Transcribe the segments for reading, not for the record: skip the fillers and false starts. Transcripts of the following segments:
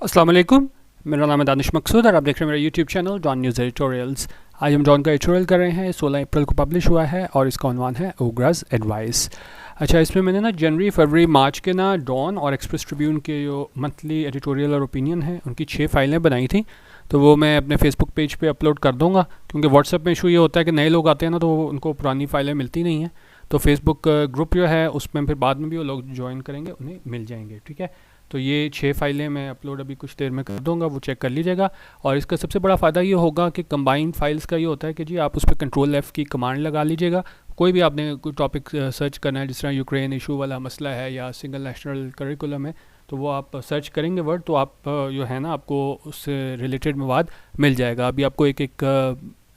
अस्सलाम वालेकुम, मेरा नाम है दानिश मकसूद और आप देख रहे हैं मेरा YouTube channel Dawn News editorials. आज हम डॉन का एडिटोरियल कर रहे हैं। 16 अप्रैल को पब्लिश हुआ है और इसका उन्वान है ओग्राज एडवाइस। अच्छा, इसमें मैंने ना जनवरी, फरवरी, मार्च के ना डॉन और एक्सप्रेस ट्रिब्यून के जो मंथली एडिटोरियल और ओपिनियन है उनकी 6 फाइलें बनाई थी, तो वो मैं अपने फेसबुक पेज पे अपलोड कर दूंगा। क्योंकि व्हाट्सएप में इशू ये होता है कि नए लोग आते हैं ना, तो उनको पुरानी फाइलें मिलती नहीं हैं। तो फेसबुक ग्रुप जो है उसमें फिर बाद में भी वो लोग ज्वाइन करेंगे, उन्हें मिल जाएंगे। ठीक है, तो ये 6 फाइलें मैं अपलोड अभी कुछ देर में कर दूंगा, वो चेक कर लीजिएगा। और इसका सबसे बड़ा फ़ायदा ये होगा कि कंबाइंड फाइल्स का ये होता है कि जी आप उस पर कंट्रोल F की कमांड लगा लीजिएगा। कोई भी आपने कोई टॉपिक सर्च करना है, जिस तरह यूक्रेन इशू वाला मसला है या सिंगल नेशनल करिकुलम है, तो वो आप सर्च करेंगे वर्ड, तो आप जो है ना आपको उससे रिलेटेड मवाद मिल जाएगा। अभी आपको एक एक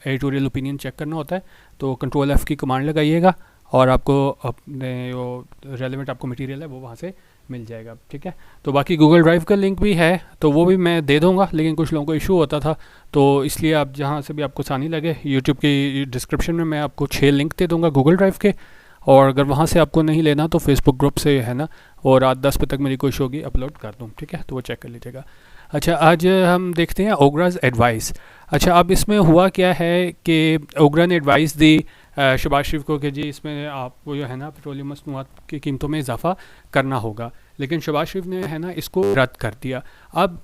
एडिटोरियल ओपिनियन चेक करना होता है, तो कंट्रोल F की कमांड लगाइएगा और आपको अपने जो रेलेवेंट आपको मटेरियल है वो वहाँ से मिल जाएगा। ठीक है, तो बाकी गूगल ड्राइव का लिंक भी है, तो वो भी मैं दे दूंगा, लेकिन कुछ लोगों को इशू होता था, तो इसलिए आप जहाँ से भी आपको आसानी लगे, यूट्यूब की डिस्क्रिप्शन में मैं आपको 6 लिंक दे दूंगा गूगल ड्राइव के। और अगर वहाँ से आपको नहीं लेना तो फेसबुक ग्रुप से है ना, और रात 10 बजे तक मेरी कोशिश होगी अपलोड कर दूँ। ठीक है, तो वो चेक कर लीजिएगा। अच्छा, आज हम देखते हैं ओग्राज एडवाइस। अच्छा, अब इसमें हुआ क्या है कि ओग्रा ने एडवाइस दी शहबाज शरीफ को कि जी इसमें आपको जो है ना पेट्रोलियम मसनूआत की कीमतों में इजाफा करना होगा, लेकिन शहबाज शरीफ ने है ना इसको रद्द कर दिया। अब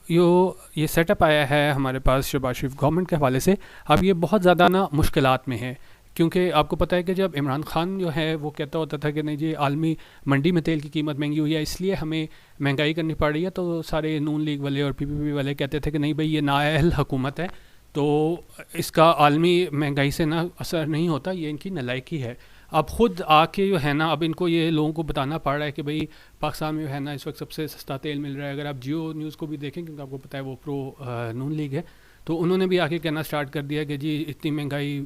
ये सेटअप आया है हमारे पास शहबाज शरीफ गवर्नमेंट के हवाले से। अब ये बहुत ज़्यादा ना मुश्किलात में है, क्योंकि आपको पता है कि जब इमरान खान जो है वो कहता होता था कि नहीं जी आलमी मंडी में तेल की कीमत महंगी हुई है, इसलिए हमें महंगाई करनी पड़ रही है, तो सारे नून लीग वाले और PPP वाले कहते थे कि नहीं भाई ये नाअहल हुकूमत है, तो इसका आलमी महंगाई से ना असर नहीं होता, ये इनकी नलायकी है। अब ख़ुद आके जो है ना, अब इनको ये लोगों को बताना पड़ रहा है कि भाई पाकिस्तान में है ना इस वक्त सबसे सस्ता तेल मिल रहा है। अगर आप जियो न्यूज़ को भी देखें, क्योंकि आपको पता है वो प्रो नून लीग है, तो उन्होंने भी आके कहना स्टार्ट कर दिया कि जी इतनी महंगाई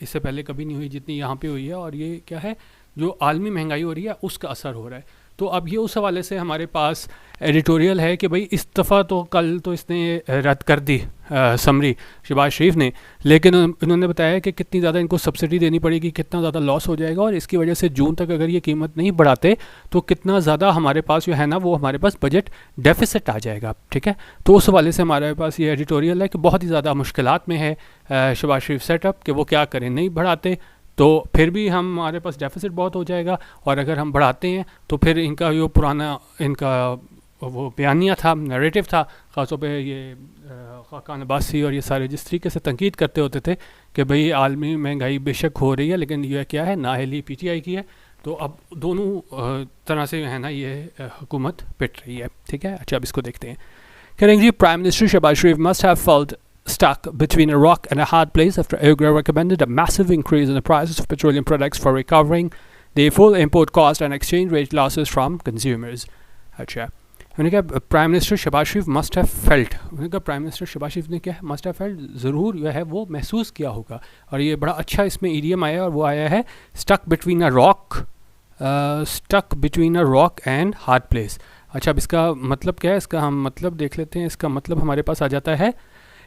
इससे पहले कभी नहीं हुई जितनी यहाँ पे हुई है, और ये क्या है जो आलमी महंगाई हो रही है उसका असर हो रहा है। तो अब ये उस हवाले से हमारे पास एडिटोरियल है कि भाई इस दफ़ा तो कल तो इसने रद्द कर दी समरी शहबाज शरीफ ने, लेकिन उन्होंने बताया कि कितनी ज़्यादा इनको सब्सिडी देनी पड़ेगी, कितना ज़्यादा लॉस हो जाएगा, और इसकी वजह से जून तक अगर ये कीमत नहीं बढ़ाते तो कितना ज़्यादा हमारे पास जो है ना वो हमारे पास बजट डेफिसिट आ जाएगा। ठीक है, तो उस हवाले से हमारे पास ये एडिटोरियल है कि बहुत ही ज़्यादा मुश्किलात में है शहबाज शरीफ सेटअप, कि वो क्या करें, नहीं बढ़ाते तो फिर भी हमारे पास डेफिसिट बहुत हो जाएगा, और अगर हम बढ़ाते हैं तो फिर इनका जो पुराना इनका वो बयानिया था, नैरेटिव था, ख़ासतौर पे ये खाकान अब्बासी और ये सारे जिस तरीके से तनकीद करते होते थे कि भाई आलमी महंगाई बेशक हो रही है, लेकिन ये क्या है नाअहली PTI की है, तो अब दोनों तरह से है ना ये हुकूमत पिट रही है। ठीक है, अच्छा अब इसको देखते हैं। करेंगे, prime minister Shahbaz Sharif must have felt stuck between a rock and a hard place after OGRA recommended a massive increase in the prices of petroleum products for recovering the full import cost and exchange rate losses from consumers. अच्छा, उन्होंने कहा prime minister Shahbaz Sharif must have felt, उन्होंने कहा prime minister Shahbaz शरीफ ने क्या must have felt, ज़रूर जो है वो महसूस किया होगा। और ये बड़ा अच्छा इसमें ईडियम आया, और वो आया है stuck between a rock and hard place. अच्छा, अब इसका मतलब क्या है, इसका हम मतलब देख लेते हैं। इसका मतलब हमारे पास आ जाता है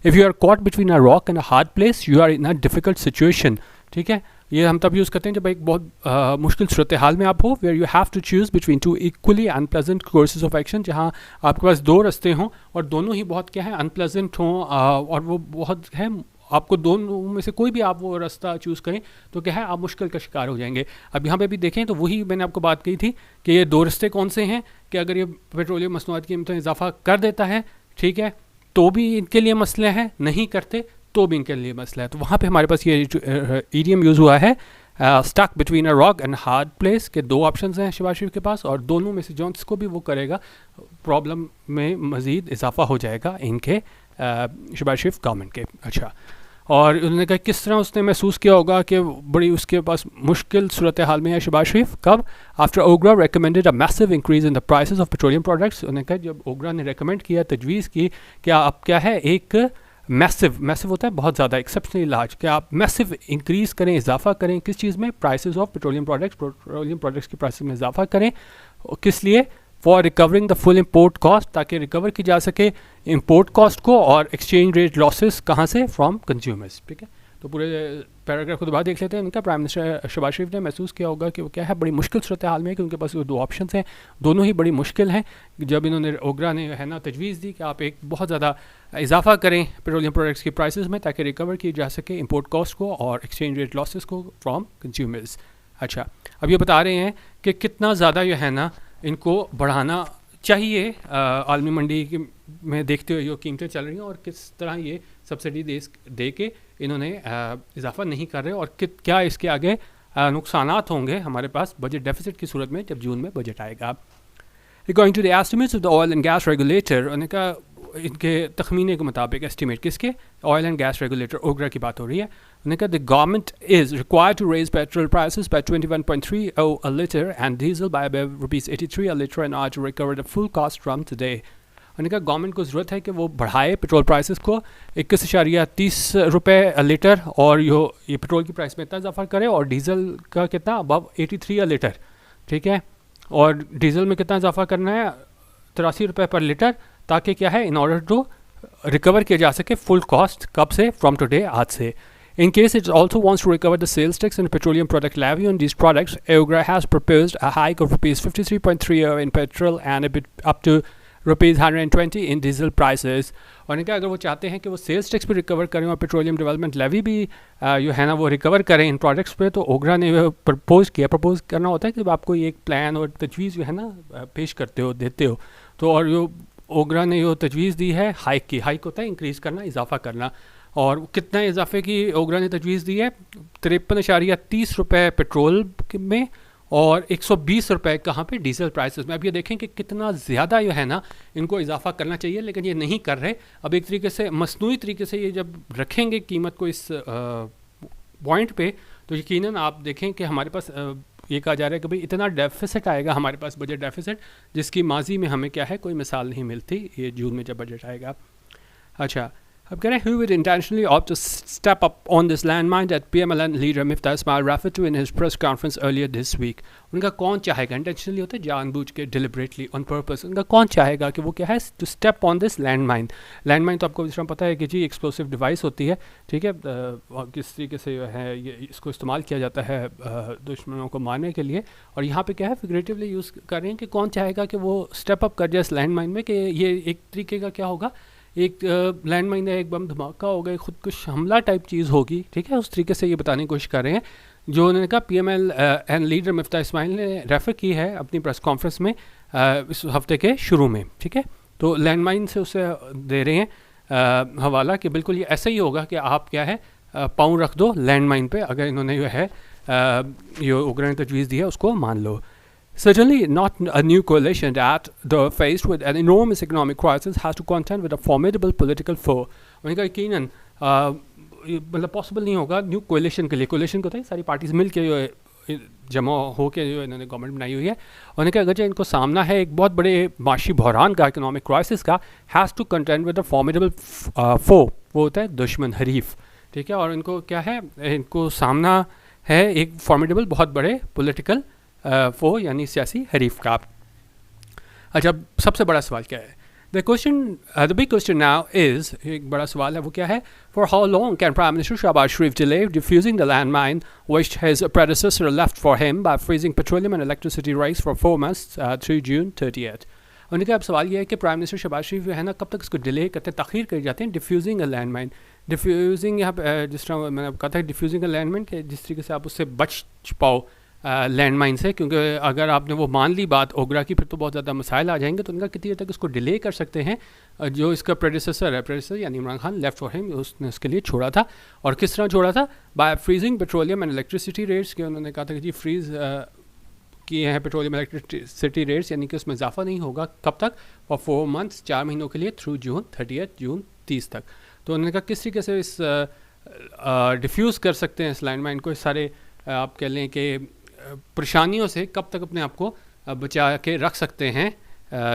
if you are caught between a rock and a hard place you are in a difficult situation. ठीक है, ये हम तब यूज़ करते हैं जब एक बहुत मुश्किल सूरत हाल में आप हो, where you have to choose between 2 equally unpleasant courses of action, जहाँ आपके पास 2 रास्ते हों और दोनों ही बहुत क्या है अनप्लेजेंट हों, और वो बहुत है, आपको दोनों में से कोई भी आप वो रास्ता चूज़ करें तो क्या है आप मुश्किल का शिकार हो जाएंगे। अब यहाँ पे भी देखें तो वही मैंने आपको बात कही थी कि ये 2 रास्ते कौन से हैं, कि अगर ये पेट्रोलियम मसनूआत की कीमतों में इजाफा कर देता है, ठीक है, तो भी इनके लिए मसला है, नहीं करते तो भी इनके लिए मसला है। तो वहाँ पे हमारे पास ये ईडियम यूज़ हुआ है stuck between a rock and hard place के 2 ऑप्शंस हैं शहबाज शरीफ के पास, और दोनों में से जॉन्स को भी वो करेगा प्रॉब्लम में मज़ीद इजाफा हो जाएगा इनके शहबाज शरीफ गवर्नमेंट के। अच्छा, और उन्होंने कहा किस तरह उसने महसूस किया होगा कि बड़ी उसके पास मुश्किल सूरत हाल में है शहबाज शरीफ, कब, after OGRA recommended a massive increase in the prices of petroleum products. उन्होंने कहा जब ओग्रा ने रिकमेंड किया, तजवीज़ की कि आप क्या है एक मैसिव होता है बहुत ज़्यादा, एक्सेप्शनली लार्ज, कि आप मैसिव इंक्रीज़ करें, इजाफा करें किस चीज़ में, प्राइसेस ऑफ पेट्रोलियम प्रोडक्ट्स की प्राइसेस में इजाफा करें, किस लिए, for recovering the full import cost, ताकि रिकवर की जा सके इम्पोर्ट कॉस्ट को, और एक्सचेंज रेट लॉसेस कहाँ से, फ्रॉम कंज्यूमर्स। ठीक है, तो पूरे पैराग्राफ को दोबारा देख लेते हैं। उनका प्राइम मिनिस्टर शहबाज शरीफ ने महसूस किया होगा कि वो क्या है बड़ी मुश्किल सूरत हाल में कि उनके पास वो दो ऑप्शन हैं, दोनों ही बड़ी मुश्किल हैं। जब इन्होंने ओगरा ने है ना तजवीज़ दी कि आप एक बहुत ज़्यादा इजाफा करें पेट्रोलियम प्रोडक्ट्स की प्राइसेस में ताकि रिकवर की जा सके इंपोर्ट कॉस्ट को और एक्सचेंज रेट लॉसेस को फ्रॉम कंज्यूमर्स। अच्छा, अब ये बता रहे हैं कि कितना ज़्यादा जो है ना इनको बढ़ाना चाहिए आलमी मंडी में देखते हुए जो कीमतें चल रही हैं और किस तरह ये सब्सिडी दे के इन्होंने इजाफा नहीं कर रहे और क्या इसके आगे नुकसानात होंगे हमारे पास बजट डेफिसिट की सूरत में जब जून में बजट आएगा। According to the estimates of the oil and gas regulator, उनका इनके तखमीने के मुताबिक एस्टिमेट किसके, oil and gas regulator OGRA की बात हो रही है। उन्होंने कहा the government is required to raise petrol prices by 21.30 a liter and diesel by about ₹83 a liter in order to recover the full cost from today। उन्होंने कहा गवर्नमेंट को ज़रूरत है कि वो बढ़ाए पेट्रोल प्राइसेस को 21.30 रुपये लीटर और ये पेट्रोल की प्राइस में इतना इजाफा करे और डीजल का कितना अबव 83 a लीटर, ठीक है, और डीजल में कितना इजाफा करना है 83 रुपये पर लीटर, ताकि क्या है इन ऑर्डर टू रिकवर किया जा सके फुल कॉस्ट कब से, फ्रॉम टुडे, आज से। In case it also wants to recover the sales tax and petroleum product levy on these products, EUGRA has proposed a hike of rupees 53.30 in petrol and a bit up to rupees 120 in diesel prices. और इनका अगर वो चाहते हैं कि वो sales tax भी recover करें और पेट्रोलियम डेवलपमेंट लेवी भी जो है ना वो रिकवर करें इन प्रोडक्ट्स पे, तो ओगरा ने प्रपोज करना होता है कि जब आपको एक प्लान और तजवीज़ जो है ना पेश करते हो, देते हो, तो और जो ओगरा ने जो तजवीज़ दी है हाइक की, हाइक होता है इंक्रीज़ करना, इजाफा करना, और कितना इजाफे की ओगरा ने तजवीज़ दी है 53.30 रुपये पेट्रोल में और 120 रुपये कहाँ पे डीजल प्राइसेस में। अब ये देखें कि कितना ज़्यादा जो है ना इनको इजाफा करना चाहिए, लेकिन ये नहीं कर रहे। अब एक तरीके से मसनूई तरीके से ये जब रखेंगे कीमत को इस पॉइंट पे, तो यकीनन आप देखें कि हमारे पास ये कहा जा रहा है कि भाई इतना डेफिसिट आएगा हमारे पास, बजट डेफिसिट, जिसकी माजी में हमें क्या है कोई मिसाल नहीं मिलती, ये जून में जब बजट आएगा। अच्छा, अब कह रहे हैं who would intentionally opt to step up on this landmine that PMLN leader Miftah Ismail referred to in his press conference earlier this week। उनका कौन चाहेगा, इंटेंशनली होता है जानबूझ के, डिलिबरेटली, ऑन पर्पस, उनका कौन चाहेगा कि वो क्या है to step on this landmine. Landmine तो आपको जिस तरह पता है कि जी एक्सप्लोसिव डिवाइस होती है, ठीक है, किस तरीके से जो है ये इसको इस्तेमाल किया जाता है दुश्मनों को मारने के लिए, और यहाँ पे क्या है फिगरेटिवली यूज़ कर रहे हैं कि कौन चाहेगा कि वो स्टेप अप कर जाए इस लैंडमाइन में, कि ये एक तरीके का क्या होगा, एक लैंडमाइन है, एक बम धमाका होगा, एक खुदकुश हमला टाइप चीज़ होगी, ठीक है, उस तरीके से ये बताने की कोशिश कर रहे हैं। जो उन्होंने कहा PMLN लीडर मिफ्ता इस्माइल ने रेफ़र की है अपनी प्रेस कॉन्फ्रेंस में इस हफ्ते के शुरू में, ठीक है, तो लैंडमाइन से उसे दे रहे हैं हवाला कि बिल्कुल ये ऐसा ही होगा कि आप क्या है पाँव रख दो लैंडमाइन पे, अगर इन्होंने जो है ये उग्र ने तजवीज़ दी है उसको मान लो। Certainly not a new coalition that, though faced with an enormous economic crisis, has to contend with a formidable political foe। उनका यकीनन मतलब पॉसिबल नहीं होगा न्यू कोalition के लिए। कोalition को होता है सारी पार्टीज मिल के जो जमा हो के जो इन्होंने गवर्नमेंट बनाई हुई है, उन्होंने अगर इनको सामना है एक बहुत बड़े माशी बहरान का, इकोनॉमिक क्राइसिस का, has to contend with a formidable foe, वो होता है दुश्मन, हरीफ, ठीक है, और इनको क्या है, इनको सामना है एक फॉर्मिडेबल बहुत बड़े पोलिटिकल फो यानी सियासी हरीफ का। अच्छा, सबसे बड़ा सवाल क्या है, the big question now is, एक बड़ा सवाल है वो क्या है, for how long can prime minister Shahbaz Sharif delay defusing the landmine which his predecessor left for him by freezing petroleum and electricity rights for 4 months through June 30th। उन्होंने कहा अब सवाल ये है कि प्राइम मिनिस्टर शहबाज शरीफ जो है ना कब तक इसको डिले करते, तखीर कर जाते हैं। डिफ्यूजिंग अ लैंडमाइन, डिफ्यूजिंग यहाँ पे जिस तरह मैंने कहा था डिफ्यूजिंग अ लैंडमाइन के जिस तरीके से आप उससे बच पाओ लैंडमाइन से, क्योंकि अगर आपने वो मान ली बात ओगरा की फिर तो बहुत ज़्यादा मसाइल आ जाएंगे, तो उनका कितनी देर तक इसको डिले कर सकते हैं। जो इसका प्रेडेसेसर है, प्रेडेसेसर यानी Imran Khan, left for him, उसने इसके लिए छोड़ा था, और किस तरह छोड़ा था, by freezing petroleum and electricity rates के। उन्होंने कहा था कि जी फ्रीज़ किए हैं पेट्रोलियम इलेक्ट्रिसिटी रेट्स, यानी कि उसमें इजाफा नहीं होगा, कब तक, फॉर 4 months 4 महीनों के लिए, थ्रू जून 30th, जून 30 तक। तो उन्होंने कहा किस तरीके से इस डिफ्यूज़ कर सकते हैं इस लैंडमाइन को, इस सारे आप कह लें कि परेशानियों से कब तक अपने आप को बचा के रख सकते हैं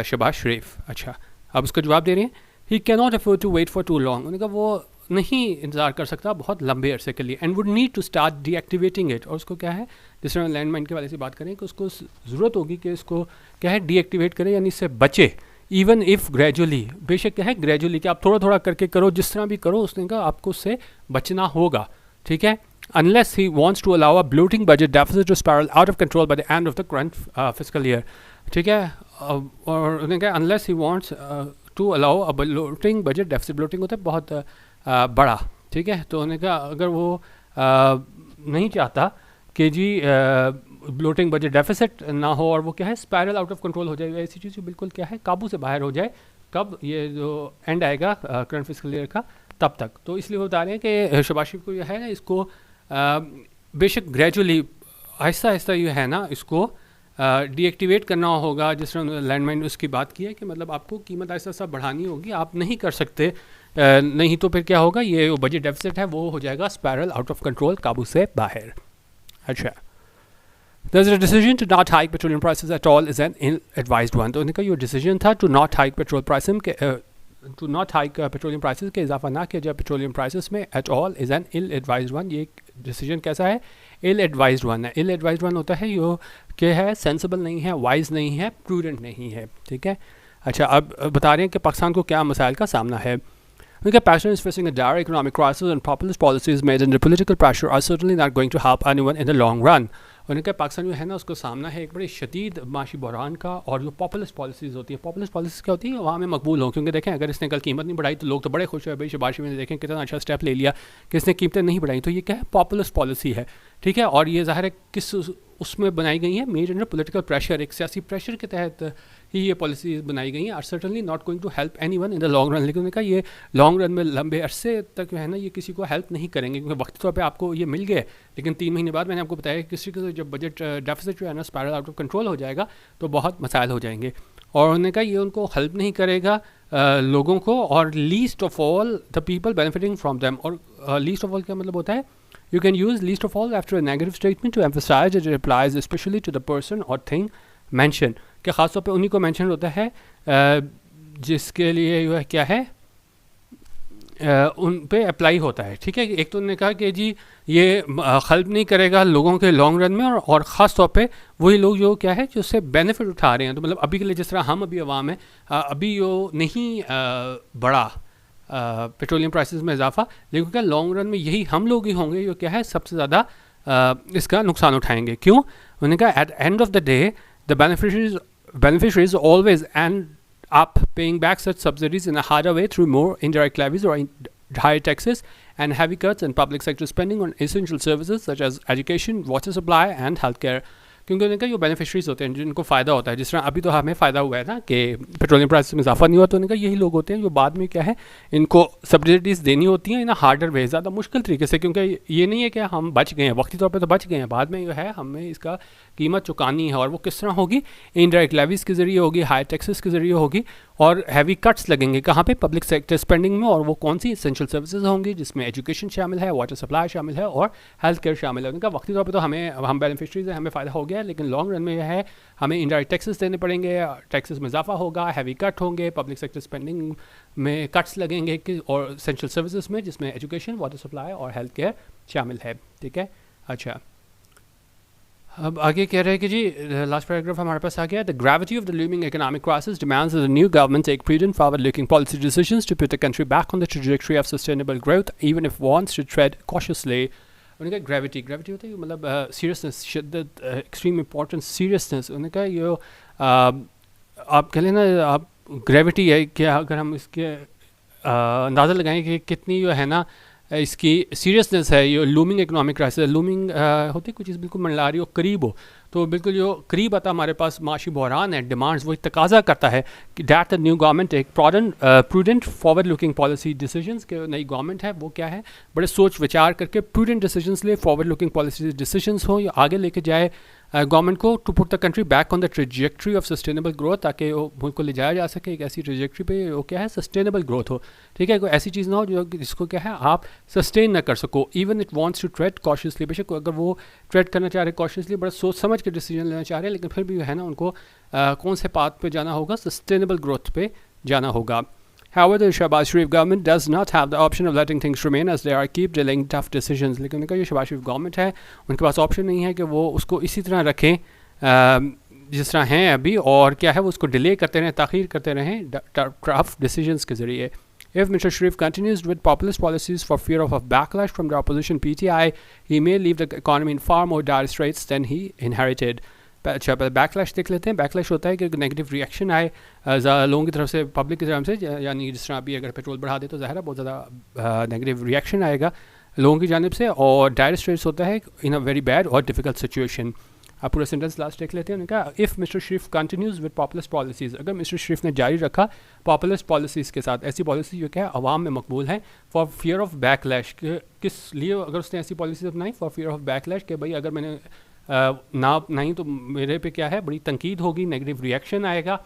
शहबाज शरीफ। अच्छा, अब उसका जवाब दे रहे हैं, he can not afford to wait for too long. उन्होंने कहा वो नहीं इंतज़ार कर सकता बहुत लंबे अरसे के लिए, and would need to start deactivating it. और उसको क्या है, जिस तरह लैंडमाइन के वाले से बात करें कि उसको ज़रूरत होगी कि इसको क्या है डीएक्टिवेट करें, यानी इससे बचे, इवन इफ़ ग्रेजुअली, बेशक क्या है ग्रेजुअली, कि आप थोड़ा थोड़ा करके करो, जिस तरह भी करो, उसने कहा आपको उससे बचना होगा, ठीक है, unless he wants to allow a bloating budget deficit to spiral out of control by the end of the current fiscal year. ठीक है, और उन्होंने कहा unless he wants to allow a bloating budget deficit, bloating होता है बहुत बड़ा, ठीक है, तो उन्होंने कहा अगर वो नहीं चाहता कि जी ब्लोटिंग बजट डेफिसिट ना हो और वो क्या है स्पायरल आउट ऑफ कंट्रोल हो जाए, ऐसी चीज़ बिल्कुल क्या है काबू से बाहर हो जाए, कब ये जो एंड आएगा करंट फिस्कल ईयर का तब तक। तो इसलिए वो बता रहे हैं कि शहबाज शरीफ को ये है ना इसको बेशक ग्रेजुअली आहिस्ता आहिस्ता ये है ना इसको डीएक्टिवेट करना होगा, जिस तरह लैंडमाइन उसकी बात की है कि मतलब आपको कीमत आहिस्ता आहिस्ता बढ़ानी होगी, आप नहीं कर सकते, नहीं तो फिर क्या होगा ये बजट डेफिसिट है वो हो जाएगा स्पायरल आउट ऑफ कंट्रोल, काबू से बाहर। अच्छा, There's a decision to not hike petroleum prices at all is an ill-advised one. तो उनका ये डिसीजन था to not hike petrol prices के to not hike petroleum prices के इजाफा ना किया जाए petroleum prices में at all is an ill-advised one. ये डिसीजन कैसा है? ill-advised one है। ill-advised one होता है यो क्या है sensible नहीं है, wise नहीं है, prudent नहीं है, ठीक है। अच्छा, अब बता रहे हैं कि पाकिस्तान को क्या मसाइल का सामना है। उनका Pakistan is facing a dire economic crisis and populist policies made under political pressure are certainly not going to help anyone in the long run. उन्होंने कहा पाकिस्तान जो है ना उसको सामना है एक बड़े शदीद माशी बहरान का, और जो पॉपुलिस्ट पॉलिसीज़ होती है, पॉपुलिस्ट पॉलिसीज़ क्या होती है वहाँ में मकबूल हो, क्योंकि देखें अगर इसने कल कीमत नहीं बढ़ाई तो लोग तो बड़े खुश हुए, भाई शहबाज शरीफ ने देखें कितना अच्छा स्टेप ले लिया कि इसने कीमतें नहीं बढ़ाई, तो ये क्या है पॉपुलिस्ट पॉलिसी है, ठीक है। और ये ज़ाहिर है किस उसमें बनाई गई है, मेड अंडर पॉलिटिकल प्रेशर, एक सियासी प्रेशर के तहत ही ये पॉलिसीज़ बनाई गई हैं, are certainly not going to help anyone in the long run. लेकिन उन्होंने कहा ये लॉन्ग रन में लंबे अरसे तक जो है ना ये किसी को हेल्प नहीं करेंगे, क्योंकि वक्ती तौर पे आपको ये मिल गए, लेकिन 3 महीने बाद मैंने आपको बताया किसी को जब बजट डेफिसिट जो है ना स्पायरल आउट ऑफ कंट्रोल हो जाएगा तो बहुत मसाइल हो जाएंगे। और उन्होंने कहा ये उनको हेल्प नहीं करेगा लोगों को, और least of all the people benefiting from them. और लीस्ट ऑफ ऑल क्या मतलब होता है? You can use least of all after a negative statement to emphasize that it applies especially to the person or thing mentioned, कि ख़ास तौर पे उन्हीं को मेंशन होता है जिसके लिए यह क्या है उन पे अप्लाई होता है, ठीक है। एक तो उन्होंने कहा कि जी ये हेल्प नहीं करेगा लोगों के लॉन्ग रन में, और ख़ास तौर पे वही लोग जो क्या है जो उससे बेनिफिट उठा रहे हैं। तो मतलब अभी के लिए जिस तरह हम अभी अवाम है अभी यो नहीं बढ़ा पेट्रोलियम प्राइसेस में इजाफा, लेकिन क्या लॉन्ग रन में यही हम लोग ही होंगे जो क्या है सबसे ज़्यादा इसका नुकसान उठाएंगे। क्यों? उन्होंने कहा at end of the day the beneficiaries always end up paying back such subsidies in a harder way through more indirect levies or higher taxes and heavy cuts in public sector spending on essential services such as education, water supply and healthcare. क्योंकि उनका जो beneficiaries होते हैं जिनको फ़ायदा होता है, जिस तरह अभी तो हमें फ़ायदा हुआ है ना कि पेट्रोलियम प्राइस में इजाफा नहीं हुआ, तो उनका यही लोग होते हैं जो बाद में क्या है इनको सब्सिडीज़ देनी होती हैं इन हार्डर वे, ज़्यादा मुश्किल तरीके से, क्योंकि ये नहीं है कि हम बच गए हैं, वक्ती तौर पे तो बच गए हैं, बाद में जो है हमें इसका कीमत चुकानी है। और वो किस तरह होगी? इनडायरेक्ट लेवीज़ के ज़रिए होगी, हाई टैक्सेस के ज़रिए होगी, और हैवी कट्स लगेंगे कहाँ पे? पब्लिक सेक्टर स्पेंडिंग में। और वो कौन सी? एसेंशियल सर्विसेज होंगी जिसमें एजुकेशन शामिल है, वाटर सप्लाई शामिल है और हेल्थ केयर शामिल है। उनका वक्ती तौर पे तो हम बेनिफिशरीज हैं, हमें फ़ायदा हो गया है, लेकिन लॉन्ग रन में यह है हमें इनडायरेक्ट टैक्सेस देने पड़ेंगे, टैक्सेस में इजाफा होगा, हैवी कट होंगे, पब्लिक सेक्टर स्पेंडिंग में कट्स लगेंगे और एसेंशियल सर्विसेज में जिसमें एजुकेशन, वाटर सप्लाई और हेल्थ केयर शामिल है, ठीक है। अच्छा, अब आगे कह रहे हैं कि जी लास्ट पैराग्राफ हमारे पास आ गया। The gravity of the looming economic crisis demands that the new government take prudent forward looking policy decisions to put the country back on the trajectory of sustainable growth even if wants to tread cautiously. उन्होंने कहा gravity होता है मतलब seriousness, शिद्दत, extreme importance, seriousness. उन्होंने कहा ये आप कह लेना आप ग्रेविटी है क्या, अगर हम इसके अंदाज़ा लगाएं कि कितनी जो है ना इसकी सीरियसनेस है, ये लूमिंग इकोनॉमिक क्राइसिस। लूमिंग होती कोई चीज़ बिल्कुल मंडला रही हो, करीब हो, तो बिल्कुल जो करीब आता हमारे पास माशी बहरान है, डिमांड्स वही तकाजा करता है कि डैट द न्यू गवर्नमेंट एक prudent forward looking policy decisions के नई गवर्नमेंट है वो क्या है बड़े सोच विचार करके प्रूडेंट डिसीजंस ले, फॉरवर्ड लुकिंग पॉलिसी डिसीजंस हो या आगे लेके जाए गवर्नमेंट को to put the country back on the trajectory of sustainable growth, ताकि वो मुल्क को ले जाया जा सके एक ऐसी ट्रेजेक्ट्री पे वो क्या है सस्टेनेबल ग्रोथ हो, ठीक है। कोई ऐसी चीज़ ना हो जो जिसको क्या है आप सस्टेन ना कर सको। Even it wants to tread cautiously, बेशक अगर वो ट्रेड करना चाह रहे कॉशियसली, बड़ा सोच समझ के डिसीजन लेना चाह रहे हैं, लेकिन फिर भी है ना उनको कौन से पाथ पे जाना होगा? सस्टेनेबल ग्रोथ पे जाना होगा। However, the Shehbaz Sharif government does not have the option of letting things remain as they are, keep delaying tough decisions. लेकिन उनका ये शहबाज शरीफ गवर्नमेंट है, उनके पास ऑप्शन नहीं है कि वो उसको इसी तरह रखें जिस तरह हैं अभी, और क्या है वो उसको डिले करते रहें, ताख़ीर करते रहें टफ डिसीजंस के ज़रिए। If Mr. Sharif continues with populist policies for fear of a backlash from the opposition PTI, he may leave the economy in far more dire straits than he inherited. अच्छा backlash देख लेते हैं. Backlash होता है कि negative reaction आए लोगों की तरफ से, पब्लिक की तरफ से, यानी जिस तरह अभी अगर पेट्रोल बढ़ा दे तो ज़ाहिर है बहुत ज़्यादा नेगेटिव रिएक्शन आएगा लोगों की जानिब से. और डायर स्ट्रेट्स होता है इन अ वेरी बैड और डिफ़िकल्ट सिचुएशन. आप पूरा सेंटेंस लास्ट देख लेते हैं. उन्होंने कहा if mister Sharif continues with populist policies, अगर मिस्टर शरीफ ने जारी रखा पॉपुलिस्ट पॉलिसीज़ के साथ, ऐसी पॉलिसी जो क्या है अवाम में मकबूल है, फॉर फियर ऑफ बैकलैश, किस लिए अगर उसने ऐसी पॉलिसीज अपनाई, फॉर फियर ऑफ बैकलैश, कि भाई अगर मैंने नहीं तो मेरे पे क्या है बड़ी तनकीद होगी, नेगेटिव रिएक्शन आएगा.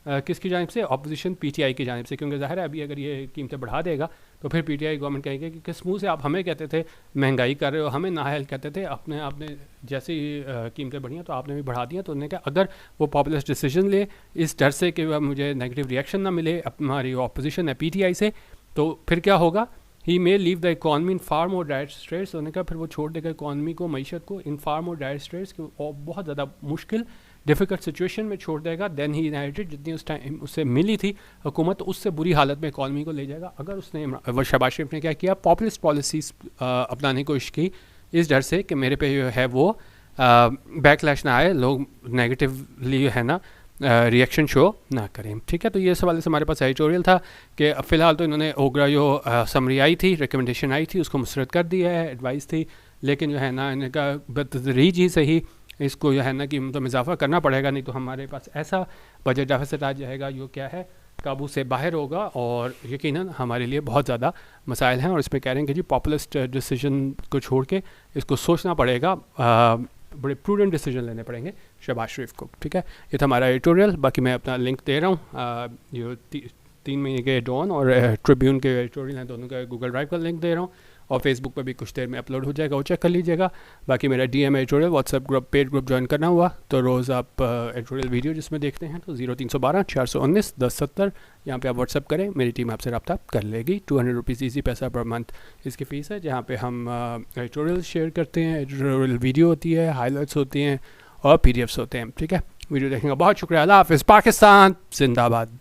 किसकी जानिब से? अपोजिशन पीटीआई की जानिब से, क्योंकि ज़ाहिर है अभी अगर ये कीमतें बढ़ा देगा तो फिर पीटीआई गवर्नमेंट कहेगी कि किस मुँह से आप हमें कहते थे महंगाई कर रहे हो, हमें नाअहल कहते थे, अपने आपने जैसे ही कीमतें बढ़ियाँ तो आपने भी बढ़ा दिया. तो उन्होंने कहा अगर वो पॉपुलिस्ट डिसीजन ले इस डर से कि मुझे नेगेटिव रिएक्शन ना मिले हमारी अपोजिशन है पीटीआई से, तो फिर क्या होगा? He may leave the economy in far more dire straits. उन्होंने कहा फिर वो छोड़ देगा इकॉनमी को, मीशत को, इन फार मोर डायर स्ट्रेट्स, और बहुत ज़्यादा मुश्किल डिफ़िकल्ट सिचुएशन में छोड़ देगा देन ही इनहेरिटेड. जितनी उस टाइम उससे मिली थी हुकूमत, तो उससे बुरी हालत में इकॉनमी को ले जाएगा. अगर उसने शहबाज शरीफ ने क्या किया, पॉपुलिस्ट पॉलिसीज़ अपनाने की कोशिश की इस डर से कि मेरे पे जो है वो बैकलैश ना आए, लोग नेगेटिवली है ना रिएक्शन शो ना करें. ठीक है, तो ये सवाल से हमारे पास एडिटोरियल था कि फ़िलहाल तो इन्होंने ओगरा जो समरी आई थी, रिकमेंडेशन आई थी, उसको मुस्तरद कर दिया है, एडवाइस थी, लेकिन जो है ना इनका बतदरीज ही सही इसको जो है ना कीमतों में इजाफा करना पड़ेगा, नहीं तो हमारे पास ऐसा बजट डेफिसिट आ जाएगा जो क्या है काबू से बाहर होगा, और यकीनन हमारे लिए बहुत ज़्यादा मसाइल हैं. और इसमें कह रहे हैं कि जी पॉपुलिस्ट डिसीजन को छोड़ के इसको सोचना पड़ेगा, बड़े प्रूडेंट डिसीजन लेने पड़ेंगे शहबाज शरीफ को. ठीक है, ये था हमारा एडिटोरियल. बाकी मैं अपना लिंक दे रहा हूँ, जो 3 महीने के डॉन और ट्रिब्यून के एडिटोरियल हैं, दोनों का गूगल ड्राइव का लिंक दे रहा हूँ, और फेसबुक पर भी कुछ देर में अपलोड हो जाएगा, वो चेक कर लीजिएगा. बाकी मेरा DM editorial WhatsApp group, paid group join करना हुआ तो रोज़ आप एडिटोरियल वीडियो जिसमें देखते हैं तो 0312 419 1070 यहाँ पे आप व्हाट्सएप करें, मेरी टीम आपसे रब्ता कर लेगी. 200 रुपीज़ ईजी पैसा पर मंथ इसकी फ़ीस है, जहाँ पे हम एडिटोरियल शेयर करते हैं, एडिटोरियल वीडियो होती है, हाईलाइट्स होती हैं और PDFs होते हैं. ठीक है, वीडियो देखने का बहुत शुक्रिया. अल्लाह हाफ़िज़. पाकिस्तान जिंदाबाद.